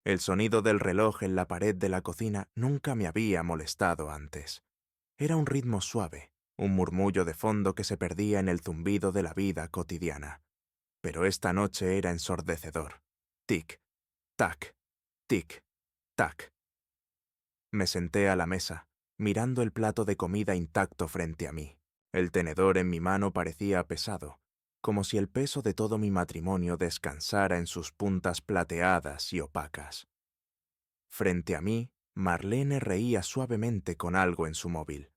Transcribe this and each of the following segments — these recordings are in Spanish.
El sonido del reloj en la pared de la cocina nunca me había molestado antes. Era un ritmo suave, un murmullo de fondo que se perdía en el zumbido de la vida cotidiana. Pero esta noche era ensordecedor. Tic, tac, tic, tac. Me senté a la mesa, mirando el plato de comida intacto frente a mí. El tenedor en mi mano parecía pesado, como si el peso de todo mi matrimonio descansara en sus puntas plateadas y opacas. Frente a mí, Marlene reía suavemente con algo en su móvil.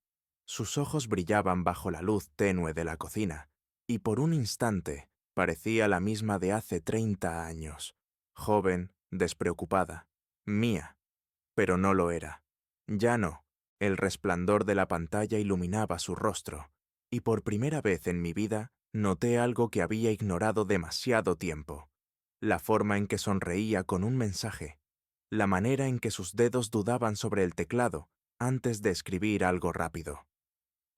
Sus ojos brillaban bajo la luz tenue de la cocina, y por un instante parecía la misma de hace 30 años, joven, despreocupada, mía, pero no lo era. Ya no. El resplandor de la pantalla iluminaba su rostro, y por primera vez en mi vida noté algo que había ignorado demasiado tiempo: la forma en que sonreía con un mensaje, la manera en que sus dedos dudaban sobre el teclado antes de escribir algo rápido,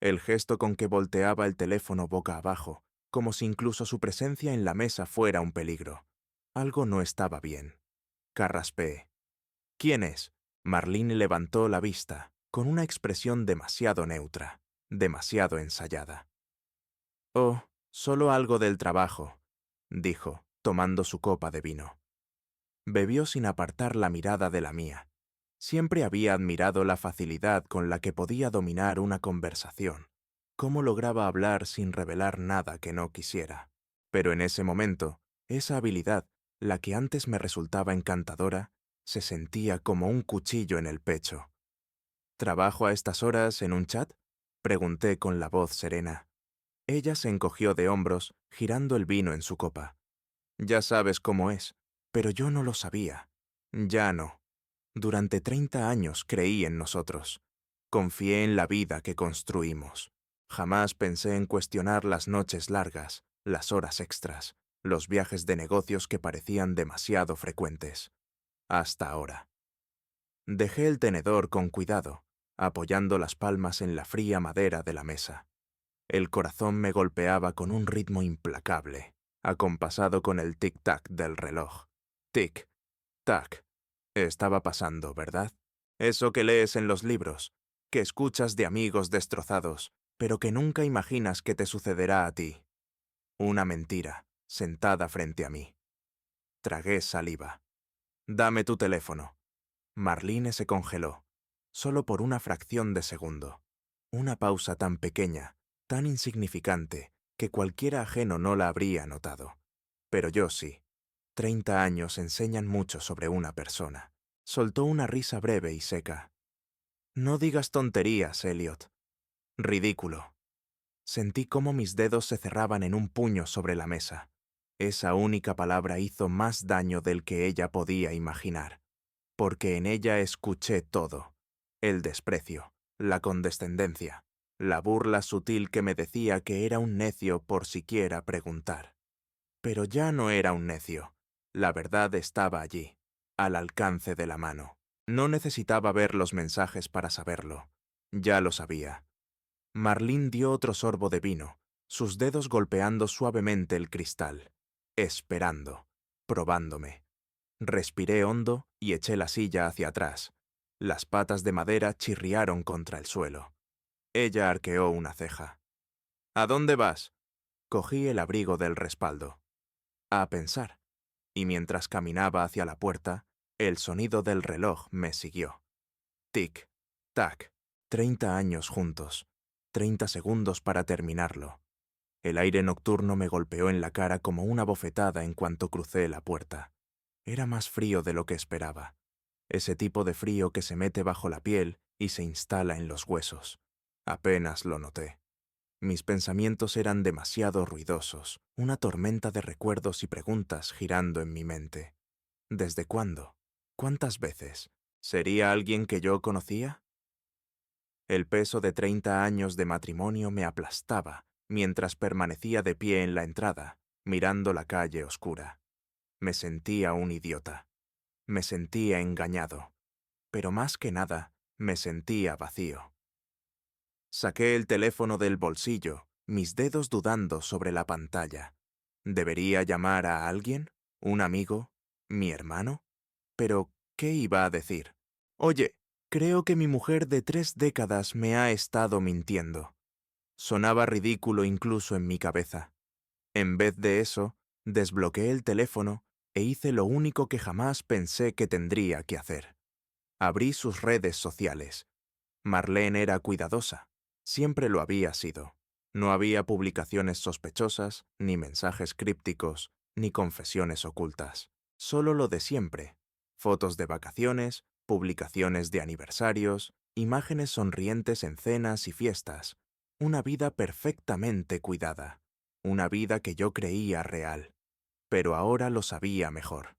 el gesto con que volteaba el teléfono boca abajo, como si incluso su presencia en la mesa fuera un peligro. Algo no estaba bien. Carraspeé. ¿Quién es? Marlene levantó la vista, con una expresión demasiado neutra, demasiado ensayada. Oh, solo algo del trabajo, dijo, tomando su copa de vino. Bebió sin apartar la mirada de la mía. Siempre había admirado la facilidad con la que podía dominar una conversación, cómo lograba hablar sin revelar nada que no quisiera. Pero en ese momento, esa habilidad, la que antes me resultaba encantadora, se sentía como un cuchillo en el pecho. ¿Trabajo a estas horas en un chat?, pregunté con la voz serena. Ella se encogió de hombros, girando el vino en su copa. Ya sabes cómo es, pero yo no lo sabía. Ya no. Durante 30 años creí en nosotros. Confié en la vida que construimos. Jamás pensé en cuestionar las noches largas, las horas extras, los viajes de negocios que parecían demasiado frecuentes. Hasta ahora. Dejé el tenedor con cuidado, apoyando las palmas en la fría madera de la mesa. El corazón me golpeaba con un ritmo implacable, acompasado con el tic-tac del reloj. Tic, tac. Estaba pasando, ¿verdad? Eso que lees en los libros, que escuchas de amigos destrozados, pero que nunca imaginas que te sucederá a ti. Una mentira, sentada frente a mí. Tragué saliva. Dame tu teléfono. Marlene se congeló, solo por una fracción de segundo. Una pausa tan pequeña, tan insignificante, que cualquiera ajeno no la habría notado. Pero yo sí. 30 años enseñan mucho sobre una persona. Soltó una risa breve y seca. No digas tonterías, Elliot. Ridículo. Sentí cómo mis dedos se cerraban en un puño sobre la mesa. Esa única palabra hizo más daño del que ella podía imaginar, porque en ella escuché todo: el desprecio, la condescendencia, la burla sutil que me decía que era un necio por siquiera preguntar. Pero ya no era un necio. La verdad estaba allí, al alcance de la mano. No necesitaba ver los mensajes para saberlo. Ya lo sabía. Marlene dio otro sorbo de vino, sus dedos golpeando suavemente el cristal, esperando, probándome. Respiré hondo y eché la silla hacia atrás. Las patas de madera chirriaron contra el suelo. Ella arqueó una ceja. ¿A dónde vas? Cogí el abrigo del respaldo. A pensar. Y mientras caminaba hacia la puerta, el sonido del reloj me siguió. Tic, tac, 30 años juntos, 30 segundos para terminarlo. El aire nocturno me golpeó en la cara como una bofetada en cuanto crucé la puerta. Era más frío de lo que esperaba. Ese tipo de frío que se mete bajo la piel y se instala en los huesos. Apenas lo noté. Mis pensamientos eran demasiado ruidosos, una tormenta de recuerdos y preguntas girando en mi mente. ¿Desde cuándo? ¿Cuántas veces? ¿Sería alguien que yo conocía? El peso de 30 años de matrimonio me aplastaba mientras permanecía de pie en la entrada, mirando la calle oscura. Me sentía un idiota. Me sentía engañado. Pero más que nada, me sentía vacío. Saqué el teléfono del bolsillo, mis dedos dudando sobre la pantalla. ¿Debería llamar a alguien? ¿Un amigo? ¿Mi hermano? Pero, ¿Qué iba a decir? Oye, creo que mi mujer de 3 décadas me ha estado mintiendo. Sonaba ridículo incluso en mi cabeza. En vez de eso, desbloqueé el teléfono e hice lo único que jamás pensé que tendría que hacer. Abrí sus redes sociales. Marlene era cuidadosa. Siempre lo había sido. No había publicaciones sospechosas, ni mensajes crípticos, ni confesiones ocultas. Solo lo de siempre. Fotos de vacaciones, publicaciones de aniversarios, imágenes sonrientes en cenas y fiestas. Una vida perfectamente cuidada. Una vida que yo creía real. Pero ahora lo sabía mejor.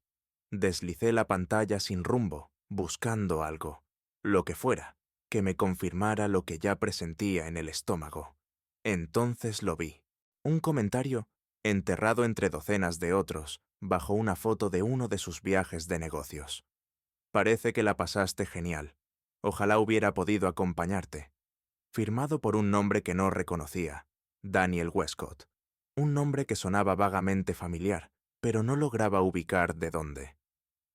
Deslicé la pantalla sin rumbo, buscando algo. Lo que fuera, que me confirmara lo que ya presentía en el estómago. Entonces lo vi. Un comentario, enterrado entre docenas de otros, bajo una foto de uno de sus viajes de negocios. Parece que la pasaste genial. Ojalá hubiera podido acompañarte. Firmado por un nombre que no reconocía, Daniel Westcott. Un nombre que sonaba vagamente familiar, pero no lograba ubicar de dónde.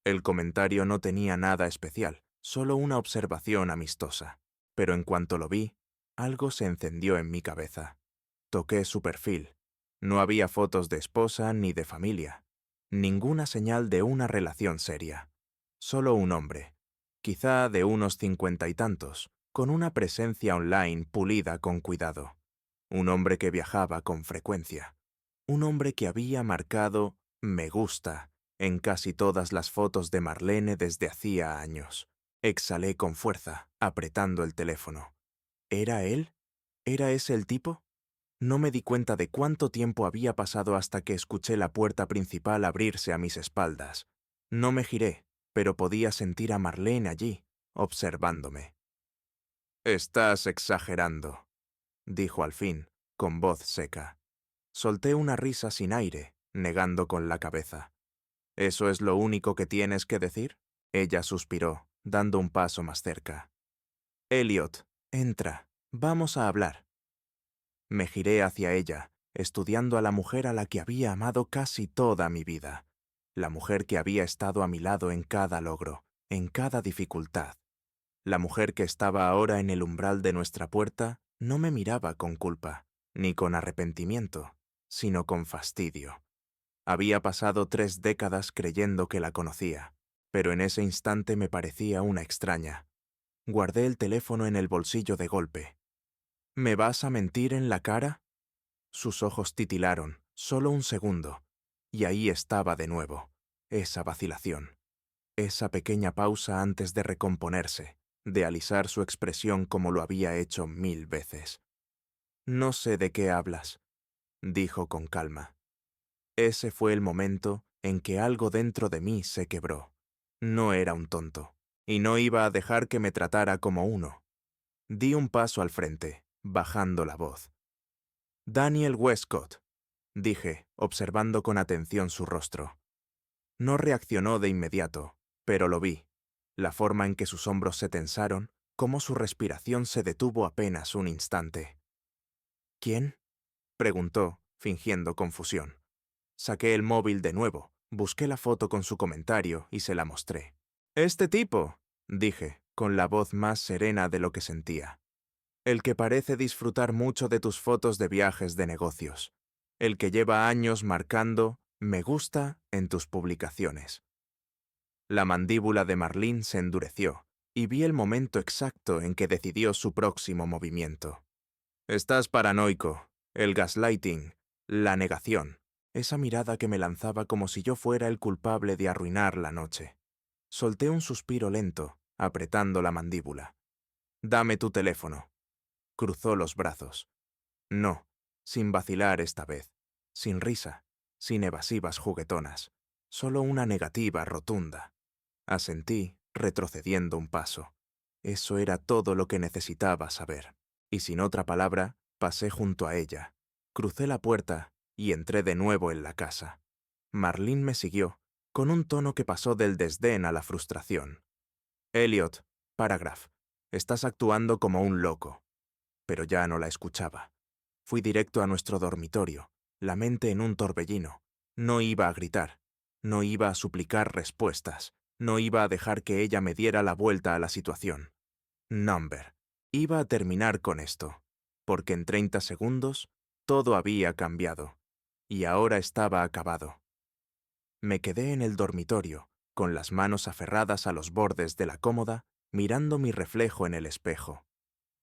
El comentario no tenía nada especial, solo una observación amistosa. Pero en cuanto lo vi, algo se encendió en mi cabeza. Toqué su perfil. No había fotos de esposa ni de familia. Ninguna señal de una relación seria. Solo un hombre, quizá de unos 50 y tantos, con una presencia online pulida con cuidado. Un hombre que viajaba con frecuencia. Un hombre que había marcado «me gusta» en casi todas las fotos de Marlene desde hacía años. Exhalé con fuerza, apretando el teléfono. ¿Era él? ¿Era ese el tipo? No me di cuenta de cuánto tiempo había pasado hasta que escuché la puerta principal abrirse a mis espaldas. No me giré, pero podía sentir a Marlene allí, observándome. «Estás exagerando», dijo al fin, con voz seca. Solté una risa sin aire, negando con la cabeza. ¿Eso es lo único que tienes que decir? Ella suspiró, dando un paso más cerca. Elliot, entra, vamos a hablar. Me giré hacia ella, estudiando a la mujer a la que había amado casi toda mi vida. La mujer que había estado a mi lado en cada logro, en cada dificultad. La mujer que estaba ahora en el umbral de nuestra puerta no me miraba con culpa, ni con arrepentimiento, sino con fastidio. Había pasado 3 décadas creyendo que la conocía, pero en ese instante me parecía una extraña. Guardé el teléfono en el bolsillo de golpe. ¿Me vas a mentir en la cara? Sus ojos titilaron, solo un segundo, y ahí estaba de nuevo, esa vacilación, esa pequeña pausa antes de recomponerse, de alisar su expresión como lo había hecho 1000 veces. No sé de qué hablas, dijo con calma. Ese fue el momento en que algo dentro de mí se quebró. No era un tonto, y no iba a dejar que me tratara como uno. Di un paso al frente, bajando la voz. Daniel Westcott, dije, observando con atención su rostro. No reaccionó de inmediato, pero lo vi. La forma en que sus hombros se tensaron, cómo su respiración se detuvo apenas un instante. ¿Quién? Preguntó, fingiendo confusión. Saqué el móvil de nuevo, busqué la foto con su comentario y se la mostré. «Este tipo», dije, con la voz más serena de lo que sentía. «El que parece disfrutar mucho de tus fotos de viajes de negocios. El que lleva años marcando «me gusta» en tus publicaciones». La mandíbula de Marlene se endureció, y vi el momento exacto en que decidió su próximo movimiento. «Estás paranoico, el gaslighting, la negación». Esa mirada que me lanzaba como si yo fuera el culpable de arruinar la noche. Solté un suspiro lento, apretando la mandíbula. «Dame tu teléfono». Cruzó los brazos. No, sin vacilar esta vez, sin risa, sin evasivas juguetonas, solo una negativa rotunda. Asentí, retrocediendo un paso. Eso era todo lo que necesitaba saber. Y sin otra palabra, pasé junto a ella. Crucé la puerta y entré de nuevo en la casa. Marlene me siguió, con un tono que pasó del desdén a la frustración. «Elliot, Paragraph, estás actuando como un loco». Pero ya no la escuchaba. Fui directo a nuestro dormitorio, la mente en un torbellino. No iba a gritar, no iba a suplicar respuestas, No iba a dejar que ella me diera la vuelta a la situación. Number. Iba a terminar con esto, porque en 30 segundos todo había cambiado, y ahora estaba acabado. Me quedé en el dormitorio, con las manos aferradas a los bordes de la cómoda, mirando mi reflejo en el espejo.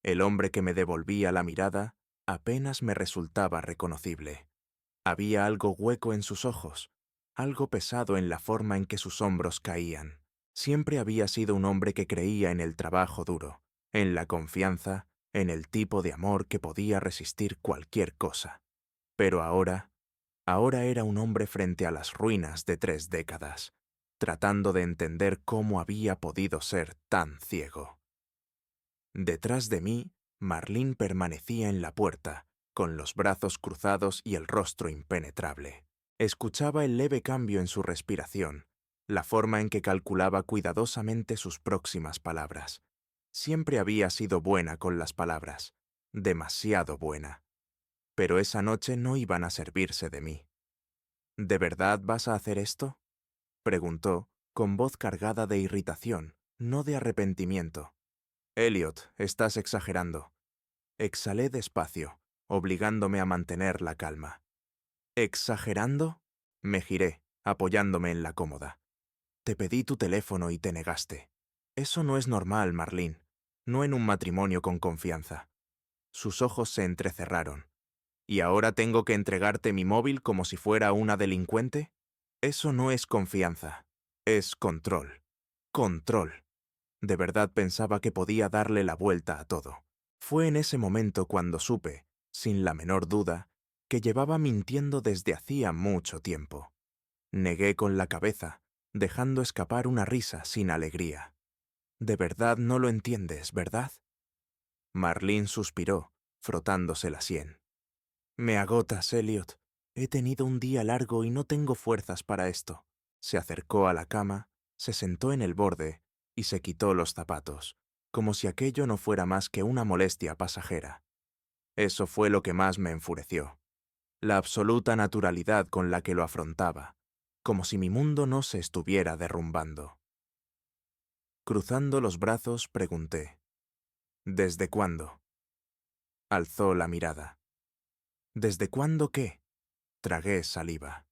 El hombre que me devolvía la mirada apenas me resultaba reconocible. Había algo hueco en sus ojos, algo pesado en la forma en que sus hombros caían. Siempre había sido un hombre que creía en el trabajo duro, en la confianza, en el tipo de amor que podía resistir cualquier cosa. Pero ahora era un hombre frente a las ruinas de 3 décadas, tratando de entender cómo había podido ser tan ciego. Detrás de mí, Marlene permanecía en la puerta, con los brazos cruzados y el rostro impenetrable. Escuchaba el leve cambio en su respiración, la forma en que calculaba cuidadosamente sus próximas palabras. Siempre había sido buena con las palabras, demasiado buena. Pero esa noche no iban a servirse de mí. ¿De verdad vas a hacer esto?, preguntó, con voz cargada de irritación, no de arrepentimiento. Elliot, estás exagerando. Exhalé despacio, obligándome a mantener la calma. ¿Exagerando? Me giré, apoyándome en la cómoda. Te pedí tu teléfono y te negaste. Eso no es normal, Marlene. No en un matrimonio con confianza. Sus ojos se entrecerraron. ¿Y ahora tengo que entregarte mi móvil como si fuera una delincuente? Eso no es confianza. Es control. Control. De verdad pensaba que podía darle la vuelta a todo. Fue en ese momento cuando supe, sin la menor duda, que llevaba mintiendo desde hacía mucho tiempo. Negué con la cabeza, dejando escapar una risa sin alegría. De verdad no lo entiendes, ¿verdad? Marlene suspiró, frotándose la sien. Me agotas, Elliot. He tenido un día largo y no tengo fuerzas para esto. Se acercó a la cama, se sentó en el borde y se quitó los zapatos, como si aquello no fuera más que una molestia pasajera. Eso fue lo que más me enfureció. La absoluta naturalidad con la que lo afrontaba, como si mi mundo no se estuviera derrumbando. Cruzando los brazos, pregunté: ¿Desde cuándo? Alzó la mirada. ¿Desde cuándo qué? Tragué saliva.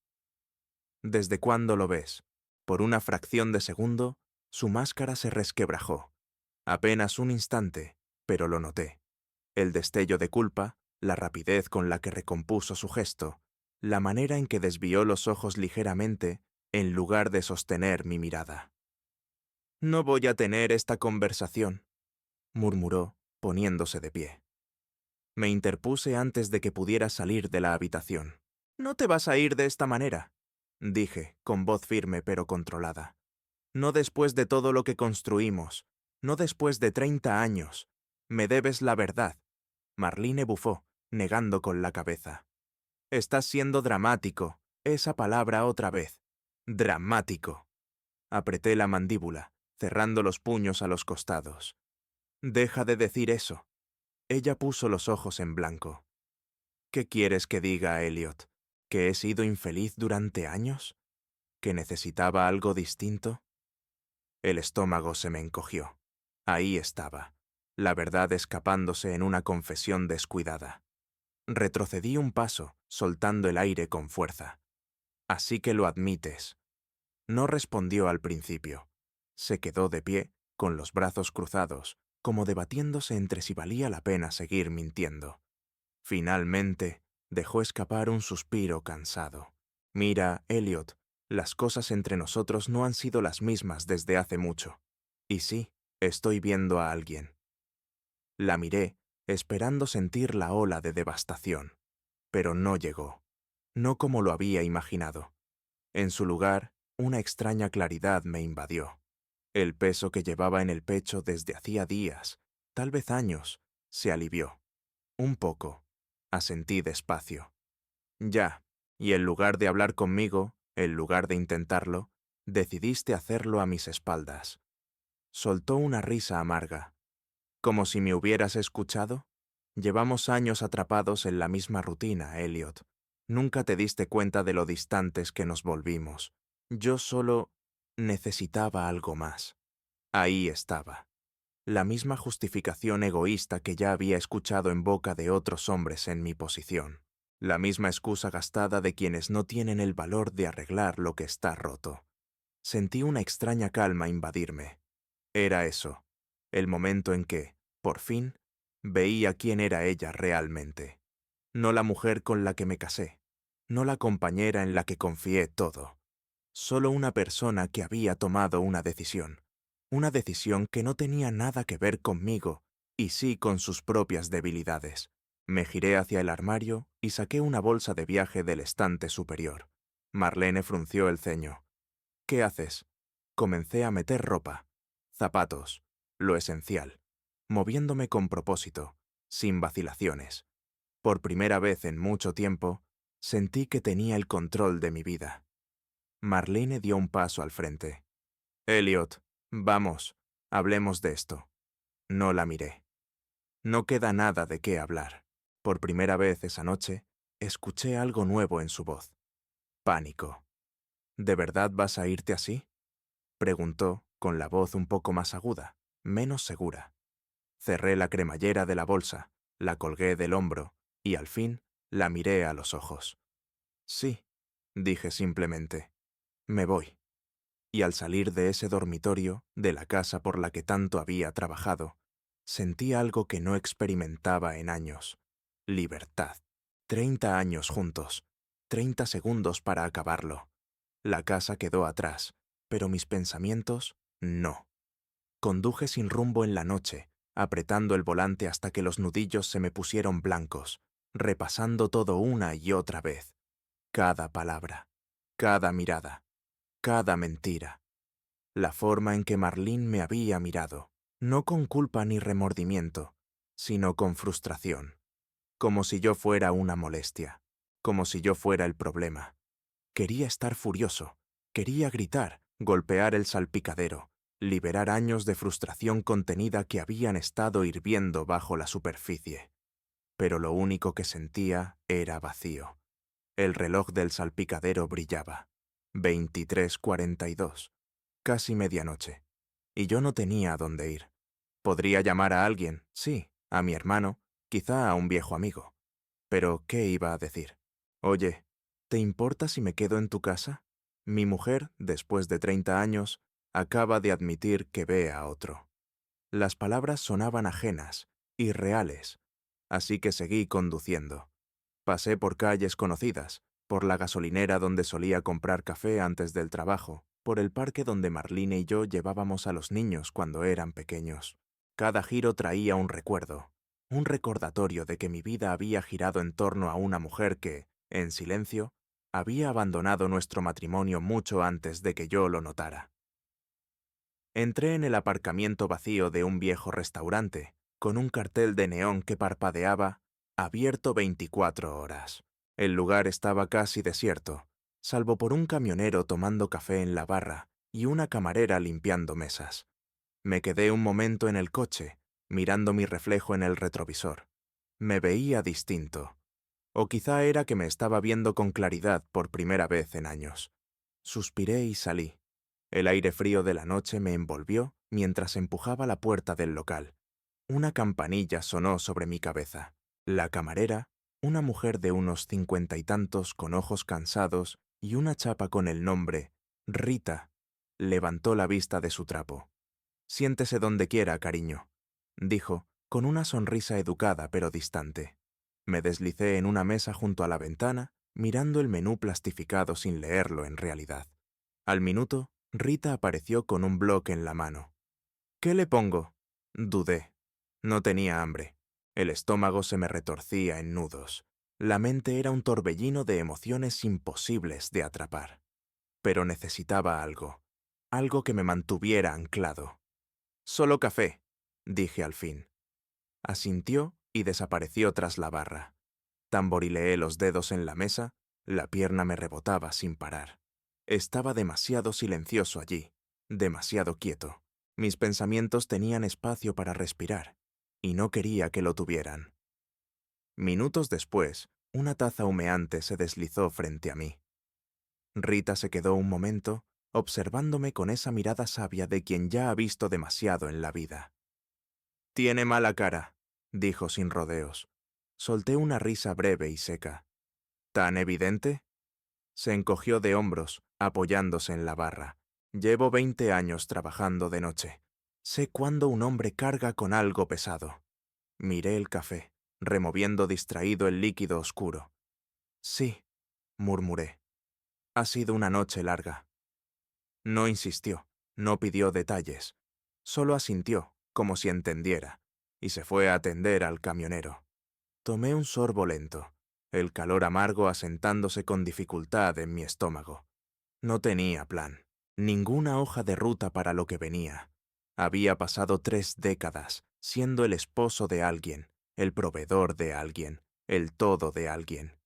¿Desde cuándo lo ves? Por una fracción de segundo, su máscara se resquebrajó. Apenas un instante, pero lo noté. El destello de culpa, la rapidez con la que recompuso su gesto, la manera en que desvió los ojos ligeramente en lugar de sostener mi mirada. No voy a tener esta conversación, murmuró, poniéndose de pie. Me interpuse antes de que pudiera salir de la habitación. No te vas a ir de esta manera, dije, con voz firme pero controlada. No después de todo lo que construimos, no después de 30 años. Me debes la verdad. Marlene bufó, negando con la cabeza. Estás siendo dramático, esa palabra otra vez. Dramático. Apreté la mandíbula, cerrando los puños a los costados. Deja de decir eso. Ella puso los ojos en blanco. ¿Qué quieres que diga, Elliot? ¿Que he sido infeliz durante años? ¿Que necesitaba algo distinto? El estómago se me encogió. Ahí estaba, la verdad escapándose en una confesión descuidada. Retrocedí un paso, soltando el aire con fuerza. Así que lo admites. No respondió al principio. Se quedó de pie, con los brazos cruzados, como debatiéndose entre si valía la pena seguir mintiendo. Finalmente, dejó escapar un suspiro cansado. Mira, Elliot, las cosas entre nosotros no han sido las mismas desde hace mucho. Y sí, estoy viendo a alguien. La miré, esperando sentir la ola de devastación. Pero no llegó. No como lo había imaginado. En su lugar, una extraña claridad me invadió. El peso que llevaba en el pecho desde hacía días, tal vez años, se alivió. Un poco. Asentí despacio. Ya, y en lugar de hablar conmigo, en lugar de intentarlo, decidiste hacerlo a mis espaldas. Soltó una risa amarga. ¿Como si me hubieras escuchado? Llevamos años atrapados en la misma rutina, Elliot. Nunca te diste cuenta de lo distantes que nos volvimos. Yo solo... Necesitaba algo más. Ahí estaba. La misma justificación egoísta que ya había escuchado en boca de otros hombres en mi posición. La misma excusa gastada de quienes no tienen el valor de arreglar lo que está roto. Sentí una extraña calma invadirme. Era eso, el momento en que, por fin, veía quién era ella realmente. No la mujer con la que me casé, no la compañera en la que confié todo. Solo una persona que había tomado una decisión que no tenía nada que ver conmigo y sí con sus propias debilidades. Me giré hacia el armario y saqué una bolsa de viaje del estante superior. Marlene frunció el ceño. ¿Qué haces? Comencé a meter ropa, zapatos, lo esencial, moviéndome con propósito, sin vacilaciones. Por primera vez en mucho tiempo, sentí que tenía el control de mi vida. Marlene dio un paso al frente. Elliot, vamos, hablemos de esto. No la miré. No queda nada de qué hablar. Por primera vez esa noche, escuché algo nuevo en su voz. Pánico. ¿De verdad vas a irte así? Preguntó, con la voz un poco más aguda, menos segura. Cerré la cremallera de la bolsa, la colgué del hombro y al fin la miré a los ojos. Sí, dije simplemente. Me voy. Y al salir de ese dormitorio, de la casa por la que tanto había trabajado, sentí algo que no experimentaba en años. Libertad. 30 años juntos. 30 segundos para acabarlo. La casa quedó atrás, pero mis pensamientos no. Conduje sin rumbo en la noche, apretando el volante hasta que los nudillos se me pusieron blancos, repasando todo una y otra vez. Cada palabra, cada mirada, cada mentira. La forma en que Marlene me había mirado, no con culpa ni remordimiento, sino con frustración, como si yo fuera una molestia, como si yo fuera el problema. Quería estar furioso, quería gritar, golpear el salpicadero, liberar años de frustración contenida que habían estado hirviendo bajo la superficie. Pero lo único que sentía era vacío. El reloj del salpicadero brillaba. 23:42. Casi medianoche. Y yo no tenía a dónde ir. Podría llamar a alguien, sí, a mi hermano, quizá a un viejo amigo. Pero, ¿qué iba a decir? Oye, ¿te importa si me quedo en tu casa? Mi mujer, después de 30 años, acaba de admitir que ve a otro. Las palabras sonaban ajenas, irreales, así que seguí conduciendo. Pasé por calles conocidas, por la gasolinera donde solía comprar café antes del trabajo, por el parque donde Marlene y yo llevábamos a los niños cuando eran pequeños. Cada giro traía un recordatorio de que mi vida había girado en torno a una mujer que, en silencio, había abandonado nuestro matrimonio mucho antes de que yo lo notara. Entré en el aparcamiento vacío de un viejo restaurante, con un cartel de neón que parpadeaba, abierto 24 horas. El lugar estaba casi desierto, salvo por un camionero tomando café en la barra y una camarera limpiando mesas. Me quedé un momento en el coche, mirando mi reflejo en el retrovisor. Me veía distinto. O quizá era que me estaba viendo con claridad por primera vez en años. Suspiré y salí. El aire frío de la noche me envolvió mientras empujaba la puerta del local. Una campanilla sonó sobre mi cabeza. La camarera, una mujer de unos 50 y tantos con ojos cansados y una chapa con el nombre Rita, levantó la vista de su trapo. «Siéntese donde quiera, cariño», dijo, con una sonrisa educada pero distante. Me deslicé en una mesa junto a la ventana, mirando el menú plastificado sin leerlo en realidad. Al minuto, Rita apareció con un bloque en la mano. «¿Qué le pongo?» Dudé. No tenía hambre. El estómago se me retorcía en nudos. La mente era un torbellino de emociones imposibles de atrapar. Pero necesitaba algo. Algo que me mantuviera anclado. «Solo café», dije al fin. Asintió y desapareció tras la barra. Tamborileé los dedos en la mesa, la pierna me rebotaba sin parar. Estaba demasiado silencioso allí, demasiado quieto. Mis pensamientos tenían espacio para respirar, y no quería que lo tuvieran. Minutos después, una taza humeante se deslizó frente a mí. Rita se quedó un momento, observándome con esa mirada sabia de quien ya ha visto demasiado en la vida. «Tiene mala cara», dijo sin rodeos. Solté una risa breve y seca. «¿Tan evidente?». Se encogió de hombros, apoyándose en la barra. «Llevo 20 años trabajando de noche. Sé cuándo un hombre carga con algo pesado». Miré el café, removiendo distraído el líquido oscuro. «Sí», murmuré. «Ha sido una noche larga». No insistió, no pidió detalles. Solo asintió, como si entendiera, y se fue a atender al camionero. Tomé un sorbo lento, el calor amargo asentándose con dificultad en mi estómago. No tenía plan, ninguna hoja de ruta para lo que venía. Había pasado 3 décadas, siendo el esposo de alguien, el proveedor de alguien, el todo de alguien.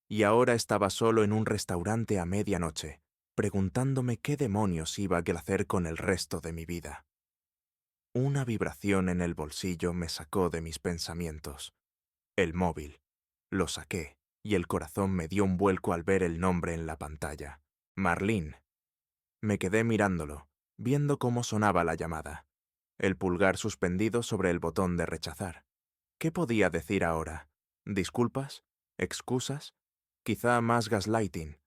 Y ahora estaba solo en un restaurante a medianoche, preguntándome qué demonios iba a hacer con el resto de mi vida. Una vibración en el bolsillo me sacó de mis pensamientos. El móvil. Lo saqué, y el corazón me dio un vuelco al ver el nombre en la pantalla. Marlene. Me quedé mirándolo, viendo cómo sonaba la llamada. El pulgar suspendido sobre el botón de rechazar. ¿Qué podía decir ahora? ¿Disculpas? ¿Excusas? Quizá más gaslighting.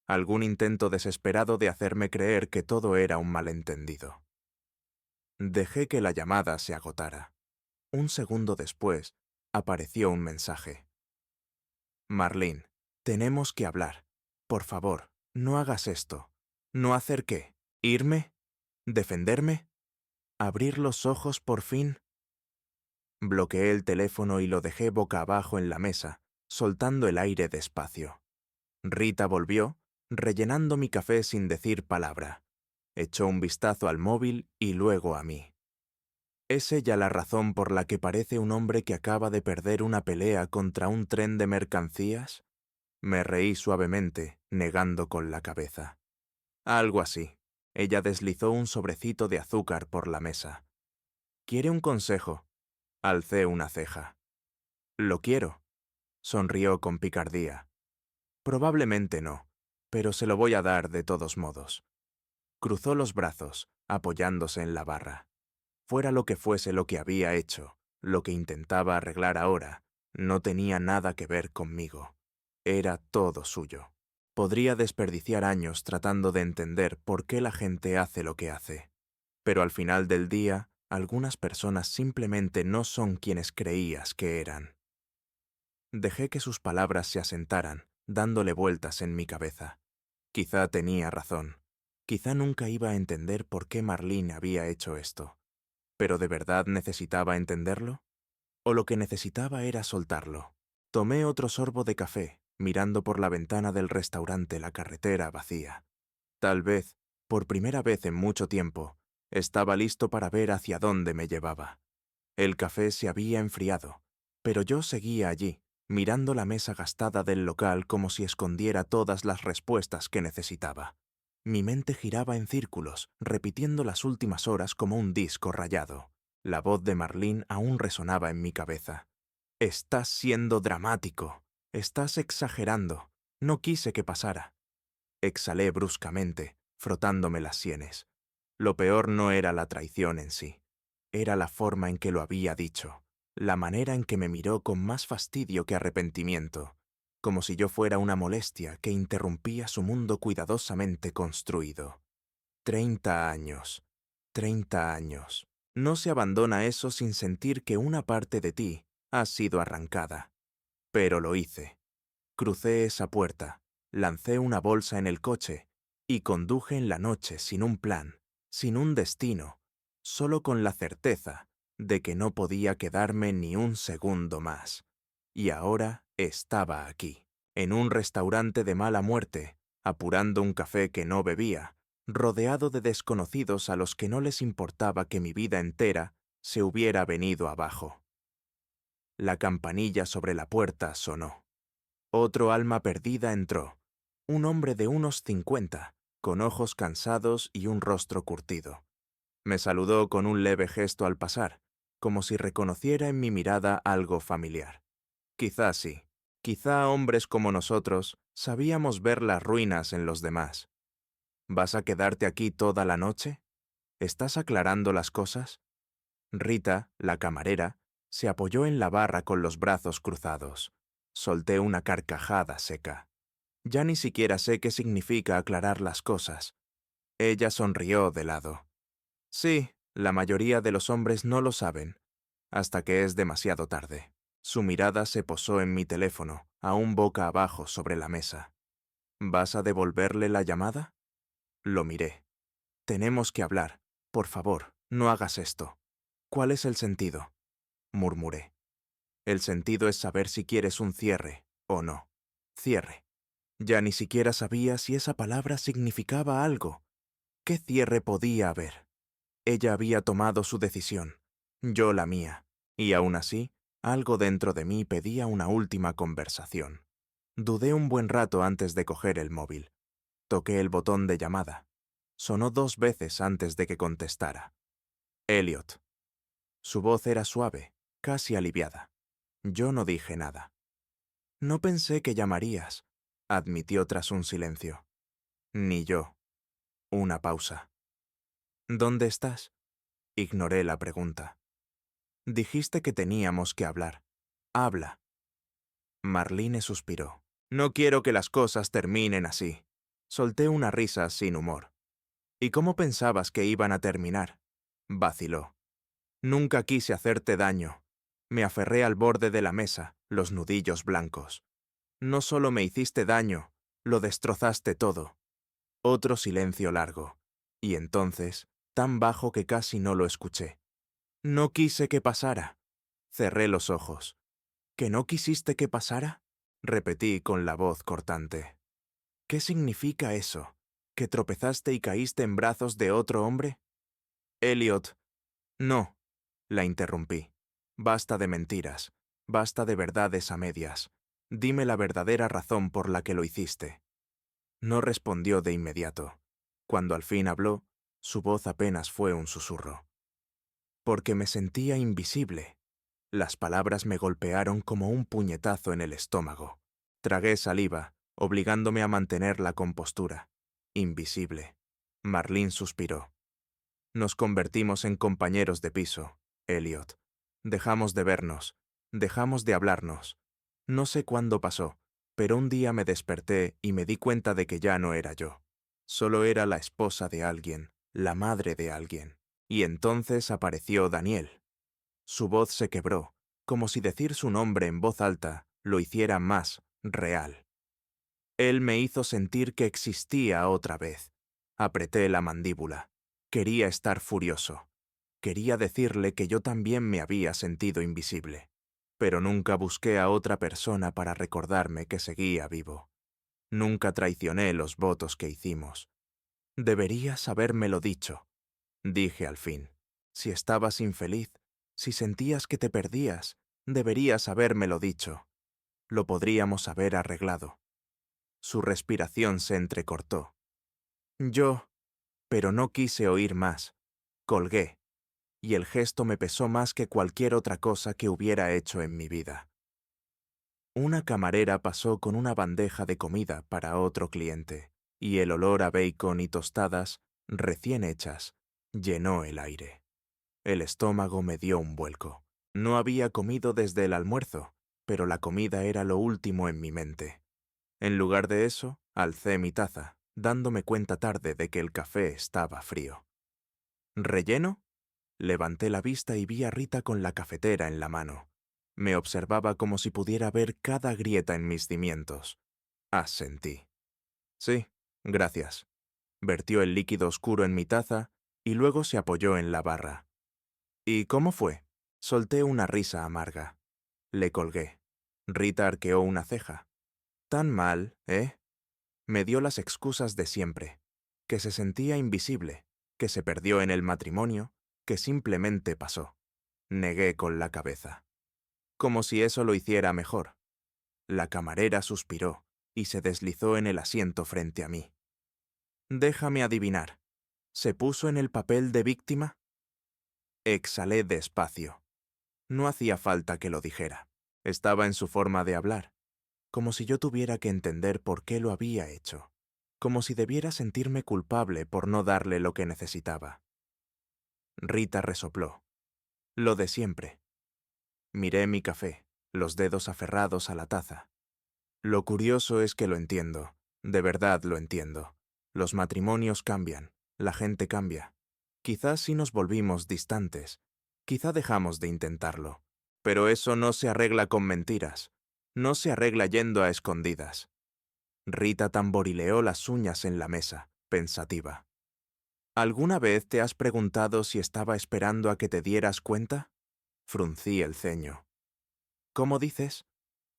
Algún intento desesperado de hacerme creer que todo era un malentendido. Dejé que la llamada se agotara. Un segundo después, apareció un mensaje. «Marlene, tenemos que hablar. Por favor, no hagas esto. ¿No hacer qué? ¿Irme? ¿Defenderme? ¿Abrir los ojos por fin?». Bloqueé el teléfono y lo dejé boca abajo en la mesa, soltando el aire despacio. Rita volvió, rellenando mi café sin decir palabra. Echó un vistazo al móvil y luego a mí. ¿Es ella la razón por la que parece un hombre que acaba de perder una pelea contra un tren de mercancías? Me reí suavemente, negando con la cabeza. Algo así. Ella deslizó un sobrecito de azúcar por la mesa. «¿Quiere un consejo?». Alcé una ceja. «Lo quiero», sonrió con picardía. «Probablemente no, pero se lo voy a dar de todos modos». Cruzó los brazos, apoyándose en la barra. Fuera lo que fuese lo que había hecho, lo que intentaba arreglar ahora, no tenía nada que ver conmigo. Era todo suyo. Podría desperdiciar años tratando de entender por qué la gente hace lo que hace. Pero al final del día, algunas personas simplemente no son quienes creías que eran. Dejé que sus palabras se asentaran, dándole vueltas en mi cabeza. Quizá tenía razón. Quizá nunca iba a entender por qué Marlene había hecho esto. ¿Pero de verdad necesitaba entenderlo? ¿O lo que necesitaba era soltarlo? Tomé otro sorbo de café, mirando por la ventana del restaurante la carretera vacía. Tal vez, por primera vez en mucho tiempo, estaba listo para ver hacia dónde me llevaba. El café se había enfriado, pero yo seguía allí, mirando la mesa gastada del local como si escondiera todas las respuestas que necesitaba. Mi mente giraba en círculos, repitiendo las últimas horas como un disco rayado. La voz de Marlene aún resonaba en mi cabeza. «Estás siendo dramático. Estás exagerando. No quise que pasara». Exhalé bruscamente, frotándome las sienes. Lo peor no era la traición en sí. Era la forma en que lo había dicho, la manera en que me miró con más fastidio que arrepentimiento, como si yo fuera una molestia que interrumpía su mundo cuidadosamente construido. 30 años. 30 años. No se abandona eso sin sentir que una parte de ti ha sido arrancada. Pero lo hice. Crucé esa puerta, lancé una bolsa en el coche y conduje en la noche sin un plan, sin un destino, solo con la certeza de que no podía quedarme ni un segundo más. Y ahora estaba aquí, en un restaurante de mala muerte, apurando un café que no bebía, rodeado de desconocidos a los que no les importaba que mi vida entera se hubiera venido abajo. La campanilla sobre la puerta sonó. Otro alma perdida entró, un hombre de unos 50, con ojos cansados y un rostro curtido. Me saludó con un leve gesto al pasar, como si reconociera en mi mirada algo familiar. Quizá sí, quizá hombres como nosotros sabíamos ver las ruinas en los demás. ¿Vas a quedarte aquí toda la noche? ¿Estás aclarando las cosas? Rita, la camarera, se apoyó en la barra con los brazos cruzados. Solté una carcajada seca. Ya ni siquiera sé qué significa aclarar las cosas. Ella sonrió de lado. Sí, la mayoría de los hombres no lo saben, hasta que es demasiado tarde. Su mirada se posó en mi teléfono, aún boca abajo sobre la mesa. ¿Vas a devolverle la llamada? Lo miré. Tenemos que hablar. Por favor, no hagas esto. ¿Cuál es el sentido? Murmuré. El sentido es saber si quieres un cierre o no. Cierre. Ya ni siquiera sabía si esa palabra significaba algo. ¿Qué cierre podía haber? Ella había tomado su decisión, yo la mía, y aún así, algo dentro de mí pedía una última conversación. Dudé un buen rato antes de coger el móvil. Toqué el botón de llamada. Sonó 2 veces antes de que contestara. Elliot. Su voz era suave, casi aliviada. Yo no dije nada. No pensé que llamarías, admitió tras un silencio. Ni yo. Una pausa. ¿Dónde estás? Ignoré la pregunta. Dijiste que teníamos que hablar. Habla. Marlene suspiró. No quiero que las cosas terminen así. Solté una risa sin humor. ¿Y cómo pensabas que iban a terminar? Vaciló. Nunca quise hacerte daño. Me aferré al borde de la mesa, los nudillos blancos. No solo me hiciste daño, lo destrozaste todo. Otro silencio largo. Y entonces, tan bajo que casi no lo escuché. No quise que pasara. Cerré los ojos. ¿Que no quisiste que pasara? Repetí con la voz cortante. ¿Qué significa eso? ¿Que tropezaste y caíste en brazos de otro hombre? Elliot. No, la interrumpí. Basta de mentiras. Basta de verdades a medias. Dime la verdadera razón por la que lo hiciste. No respondió de inmediato. Cuando al fin habló, su voz apenas fue un susurro. Porque me sentía invisible. Las palabras me golpearon como un puñetazo en el estómago. Tragué saliva, obligándome a mantener la compostura. Invisible. Marlene suspiró. Nos convertimos en compañeros de piso, Elliot. Dejamos de vernos, dejamos de hablarnos. No sé cuándo pasó, pero un día me desperté y me di cuenta de que ya no era yo. Solo era la esposa de alguien, la madre de alguien. Y entonces apareció Daniel. Su voz se quebró, como si decir su nombre en voz alta lo hiciera más real. Él me hizo sentir que existía otra vez. Apreté la mandíbula. Quería estar furioso. Quería decirle que yo también me había sentido invisible. Pero nunca busqué a otra persona para recordarme que seguía vivo. Nunca traicioné los votos que hicimos. Deberías habérmelo dicho, dije al fin. Si estabas infeliz, si sentías que te perdías, deberías habérmelo dicho. Lo podríamos haber arreglado. Su respiración se entrecortó. Pero no quise oír más. Colgué, y el gesto me pesó más que cualquier otra cosa que hubiera hecho en mi vida. Una camarera pasó con una bandeja de comida para otro cliente, y el olor a bacon y tostadas, recién hechas, llenó el aire. El estómago me dio un vuelco. No había comido desde el almuerzo, pero la comida era lo último en mi mente. En lugar de eso, alcé mi taza, dándome cuenta tarde de que el café estaba frío. ¿Relleno? Levanté la vista y vi a Rita con la cafetera en la mano. Me observaba como si pudiera ver cada grieta en mis cimientos. Asentí. Sí, gracias. Vertió el líquido oscuro en mi taza y luego se apoyó en la barra. ¿Y cómo fue? Solté una risa amarga. Le colgué. Rita arqueó una ceja. Tan mal, ¿eh? Me dio las excusas de siempre. Que se sentía invisible, que se perdió en el matrimonio, que simplemente pasó. Negué con la cabeza. Como si eso lo hiciera mejor. La camarera suspiró y se deslizó en el asiento frente a mí. Déjame adivinar. ¿Se puso en el papel de víctima? Exhalé despacio. No hacía falta que lo dijera. Estaba en su forma de hablar, como si yo tuviera que entender por qué lo había hecho. como si debiera sentirme culpable por no darle lo que necesitaba. Rita resopló. Lo de siempre. Miré mi café, los dedos aferrados a la taza. Lo curioso es que lo entiendo, de verdad lo entiendo. Los matrimonios cambian, la gente cambia. Quizás sí nos volvimos distantes, quizá dejamos de intentarlo, pero eso no se arregla con mentiras, no se arregla yendo a escondidas. Rita tamborileó las uñas en la mesa, pensativa. ¿Alguna vez te has preguntado si estaba esperando a que te dieras cuenta? Fruncí el ceño. ¿Cómo dices?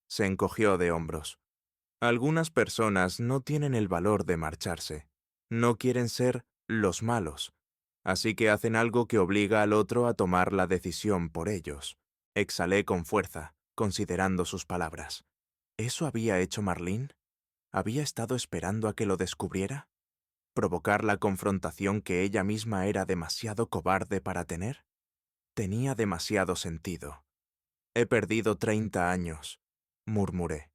Se encogió de hombros. Algunas personas no tienen el valor de marcharse. No quieren ser los malos. Así que hacen algo que obliga al otro a tomar la decisión por ellos. Exhalé con fuerza, considerando sus palabras. ¿Eso había hecho Marlene? ¿Había estado esperando a que lo descubriera? ¿Provocar la confrontación que ella misma era demasiado cobarde para tener? Tenía demasiado sentido. He perdido 30 años, murmuré.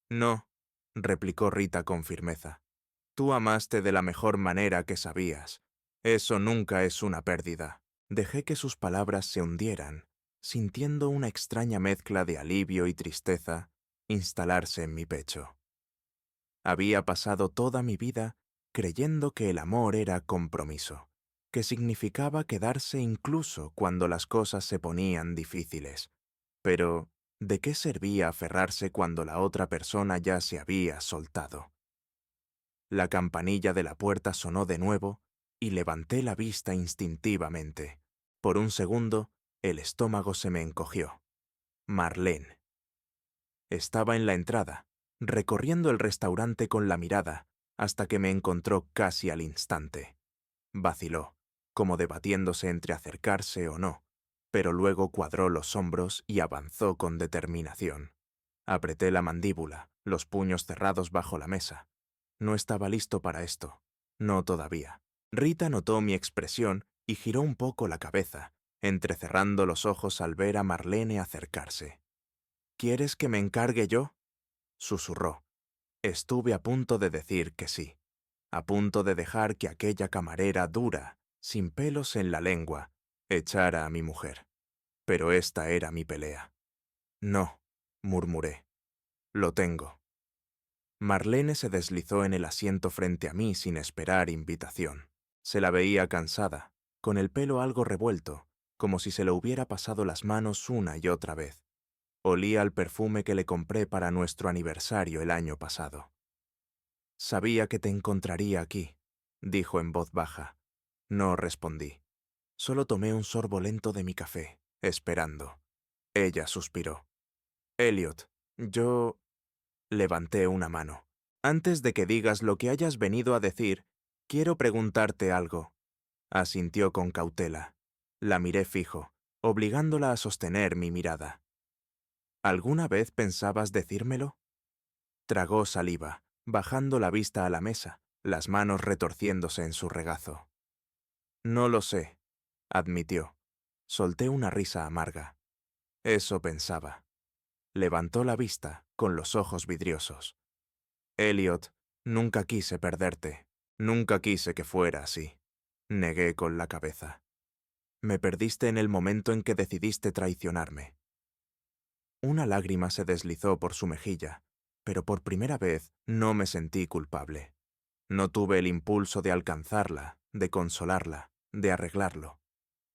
No, replicó Rita con firmeza. Tú amaste de la mejor manera que sabías. Eso nunca es una pérdida. Dejé que sus palabras se hundieran, sintiendo una extraña mezcla de alivio y tristeza instalarse en mi pecho. Había pasado toda mi vida creyendo que el amor era compromiso, que significaba quedarse incluso cuando las cosas se ponían difíciles. Pero, ¿de qué servía aferrarse cuando la otra persona ya se había soltado? La campanilla de la puerta sonó de nuevo y levanté la vista instintivamente. Por un segundo, el estómago se me encogió. Marlene. Estaba en la entrada, recorriendo el restaurante con la mirada, hasta que me encontró casi al instante. Vaciló, como debatiéndose entre acercarse o no, pero luego cuadró los hombros y avanzó con determinación. Apreté la mandíbula, los puños cerrados bajo la mesa. No estaba listo para esto. No todavía. Rita notó mi expresión y giró un poco la cabeza, entrecerrando los ojos al ver a Marlene acercarse. ¿Quieres que me encargue yo? Susurró. Estuve a punto de decir que sí, a punto de dejar que aquella camarera dura, sin pelos en la lengua, echara a mi mujer. Pero esta era mi pelea. No, murmuré. Lo tengo. Marlene se deslizó en el asiento frente a mí sin esperar invitación. Se la veía cansada, con el pelo algo revuelto, como si se le hubiera pasado las manos una y otra vez. Olía al perfume que le compré para nuestro aniversario el año pasado. Sabía que te encontraría aquí, dijo en voz baja. No respondí. Solo tomé un sorbo lento de mi café, esperando. Ella suspiró. Elliot, yo... Levanté una mano. Antes de que digas lo que hayas venido a decir, quiero preguntarte algo. Asintió con cautela. La miré fijo, obligándola a sostener mi mirada. ¿Alguna vez pensabas decírmelo? Tragó saliva, bajando la vista a la mesa, las manos retorciéndose en su regazo. No lo sé, admitió. Solté una risa amarga. Eso pensaba. Levantó la vista, con los ojos vidriosos. Elliot, nunca quise perderte. Nunca quise que fuera así. Negué con la cabeza. Me perdiste en el momento en que decidiste traicionarme. Una lágrima se deslizó por su mejilla, pero por primera vez no me sentí culpable. No tuve el impulso de alcanzarla, de consolarla, de arreglarlo,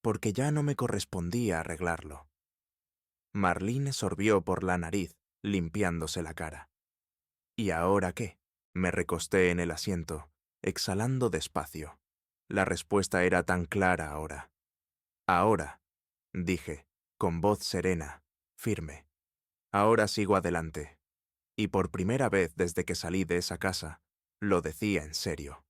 porque ya no me correspondía arreglarlo. Marlene sorbió por la nariz, limpiándose la cara. ¿Y ahora qué? Me recosté en el asiento, exhalando despacio. La respuesta era tan clara ahora. Ahora, dije, con voz serena, firme. Ahora sigo adelante. Y por primera vez desde que salí de esa casa, lo decía en serio.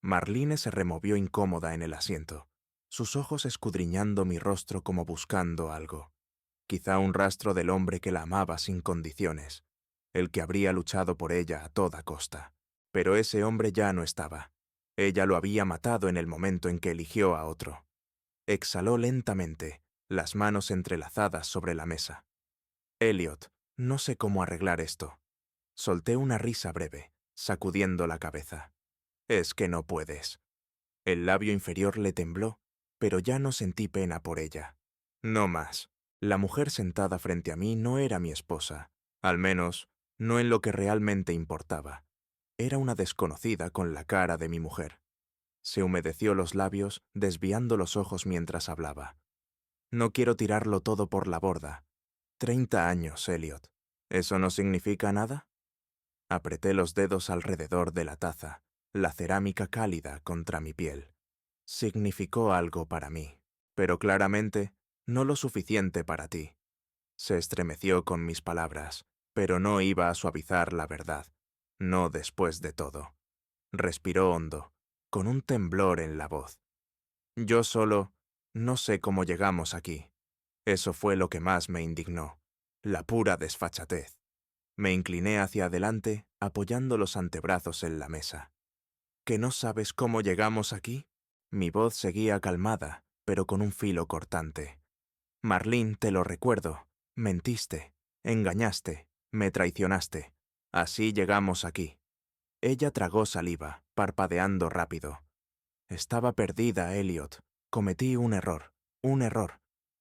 Marlene se removió incómoda en el asiento, sus ojos escudriñando mi rostro como buscando algo. Quizá un rastro del hombre que la amaba sin condiciones, el que habría luchado por ella a toda costa. Pero ese hombre ya no estaba. Ella lo había matado en el momento en que eligió a otro. Exhaló lentamente, las manos entrelazadas sobre la mesa. Elliot, no sé cómo arreglar esto. Solté una risa breve, sacudiendo la cabeza. «Es que no puedes». El labio inferior le tembló, pero ya no sentí pena por ella. No más. La mujer sentada frente a mí no era mi esposa, al menos no en lo que realmente importaba. Era una desconocida con la cara de mi mujer. Se humedeció los labios, desviando los ojos mientras hablaba. «No quiero tirarlo todo por la borda. 30 años, Elliot. ¿Eso no significa nada?» Apreté los dedos alrededor de la taza, la cerámica cálida contra mi piel. Significó algo para mí, pero claramente no lo suficiente para ti. Se estremeció con mis palabras, pero no iba a suavizar la verdad, no después de todo. Respiró hondo, con un temblor en la voz. «Yo solo no sé cómo llegamos aquí». Eso fue lo que más me indignó, la pura desfachatez. Me incliné hacia adelante, apoyando los antebrazos en la mesa. «¿Que no sabes cómo llegamos aquí?» Mi voz seguía calmada, pero con un filo cortante. «Marlene, te lo recuerdo. Mentiste, engañaste, me traicionaste. Así llegamos aquí». Ella tragó saliva, parpadeando rápido. «Estaba perdida, Elliot. Cometí un error,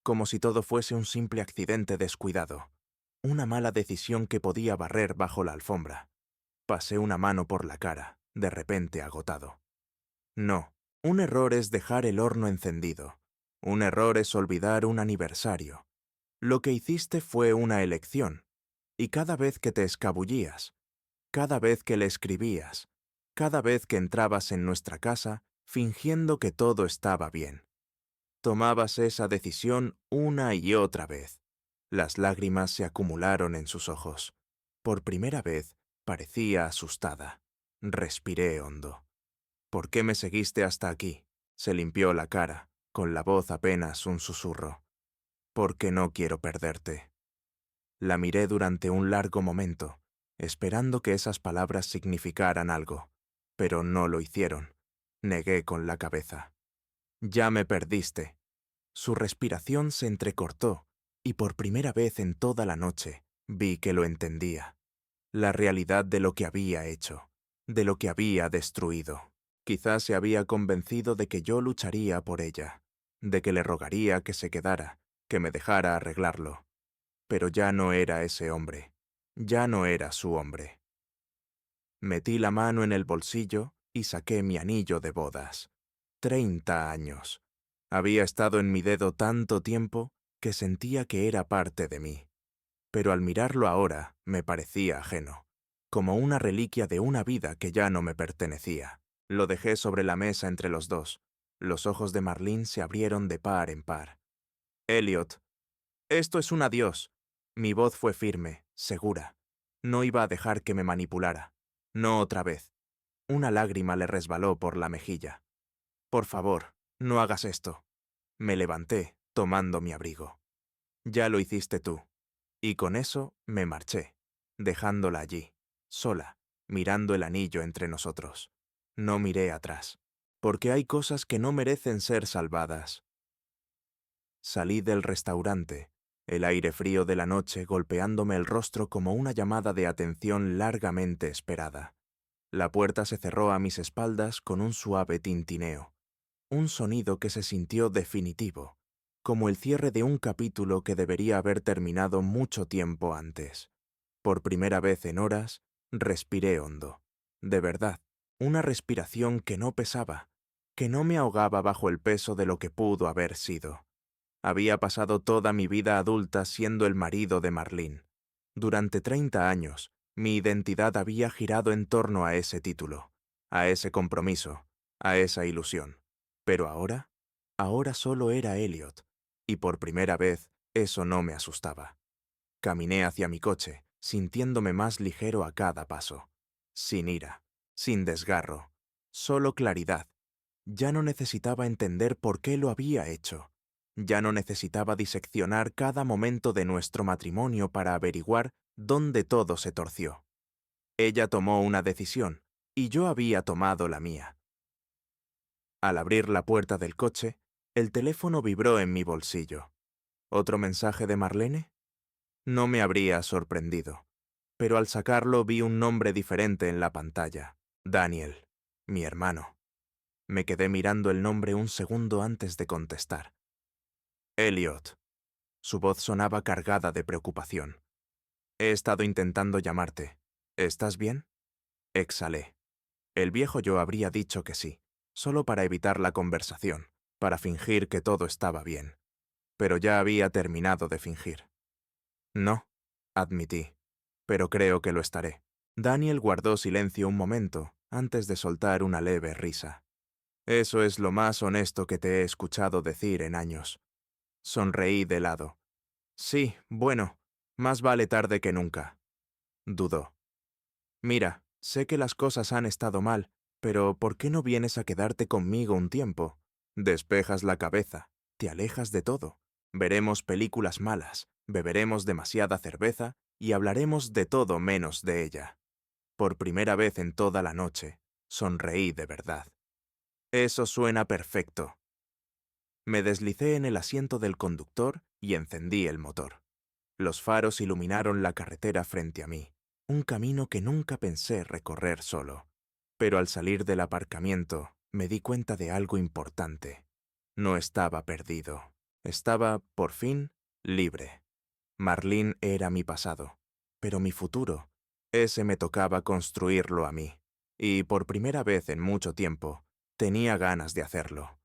como si todo fuese un simple accidente descuidado. Una mala decisión que podía barrer bajo la alfombra». Pasé una mano por la cara, de repente agotado. «No, un error es dejar el horno encendido. Un error es olvidar un aniversario. Lo que hiciste fue una elección, y cada vez que te escabullías, cada vez que le escribías, cada vez que entrabas en nuestra casa, fingiendo que todo estaba bien. Tomabas esa decisión una y otra vez». Las lágrimas se acumularon en sus ojos. Por primera vez, parecía asustada. Respiré hondo. «¿Por qué me seguiste hasta aquí?». Se limpió la cara, con la voz apenas un susurro. «Porque no quiero perderte». La miré durante un largo momento, esperando que esas palabras significaran algo, pero no lo hicieron. Negué con la cabeza. «Ya me perdiste». Su respiración se entrecortó, y por primera vez en toda la noche vi que lo entendía. La realidad de lo que había hecho, de lo que había destruido. Quizás se había convencido de que yo lucharía por ella, de que le rogaría que se quedara, que me dejara arreglarlo. Pero ya no era ese hombre, ya no era su hombre. Metí la mano en el bolsillo y saqué mi anillo de bodas. 30 años. Había estado en mi dedo tanto tiempo que sentía que era parte de mí. Pero al mirarlo ahora me parecía ajeno, como una reliquia de una vida que ya no me pertenecía. Lo dejé sobre la mesa entre los dos. Los ojos de Marlene se abrieron de par en par. «Elliot, esto es un adiós». Mi voz fue firme, segura. No iba a dejar que me manipulara. No otra vez. Una lágrima le resbaló por la mejilla. «Por favor, no hagas esto». Me levanté, tomando mi abrigo. «Ya lo hiciste tú». Y con eso me marché, dejándola allí, sola, mirando el anillo entre nosotros. No miré atrás, porque hay cosas que no merecen ser salvadas. Salí del restaurante, el aire frío de la noche golpeándome el rostro como una llamada de atención largamente esperada. La puerta se cerró a mis espaldas con un suave tintineo, un sonido que se sintió definitivo, como el cierre de un capítulo que debería haber terminado mucho tiempo antes. Por primera vez en horas, respiré hondo. De verdad, una respiración que no pesaba, que no me ahogaba bajo el peso de lo que pudo haber sido. Había pasado toda mi vida adulta siendo el marido de Marlene. Durante 30 años, mi identidad había girado en torno a ese título, a ese compromiso, a esa ilusión. Pero ahora solo era Elliot, y por primera vez eso no me asustaba. Caminé hacia mi coche, sintiéndome más ligero a cada paso. Sin ira, sin desgarro, solo claridad. Ya no necesitaba entender por qué lo había hecho. Ya no necesitaba diseccionar cada momento de nuestro matrimonio para averiguar dónde todo se torció. Ella tomó una decisión, y yo había tomado la mía. Al abrir la puerta del coche, el teléfono vibró en mi bolsillo. ¿Otro mensaje de Marlene? No me habría sorprendido. pero al sacarlo vi un nombre diferente en la pantalla. Daniel, mi hermano. Me quedé mirando el nombre un segundo antes de contestar. Elliot. Su voz sonaba cargada de preocupación. He estado intentando llamarte. ¿Estás bien? Exhalé. El viejo yo habría dicho que sí, solo para evitar la conversación, para fingir que todo estaba bien. Pero ya había terminado de fingir. No, admití, pero creo que lo estaré. Daniel guardó silencio un momento antes de soltar una leve risa. Eso es lo más honesto que te he escuchado decir en años. Sonreí de lado. Sí, bueno, más vale tarde que nunca. Dudó. Mira, sé que las cosas han estado mal, pero ¿por qué no vienes a quedarte conmigo un tiempo? Despejas la cabeza, te alejas de todo. Veremos películas malas, beberemos demasiada cerveza y hablaremos de todo menos de ella. Por primera vez en toda la noche, sonreí de verdad. Eso suena perfecto. Me deslicé en el asiento del conductor y encendí el motor. Los faros iluminaron la carretera frente a mí, un camino que nunca pensé recorrer solo. Pero al salir del aparcamiento, me di cuenta de algo importante. No estaba perdido. Estaba, por fin, libre. Marlene era mi pasado, pero mi futuro, ese me tocaba construirlo a mí. Y por primera vez en mucho tiempo, tenía ganas de hacerlo.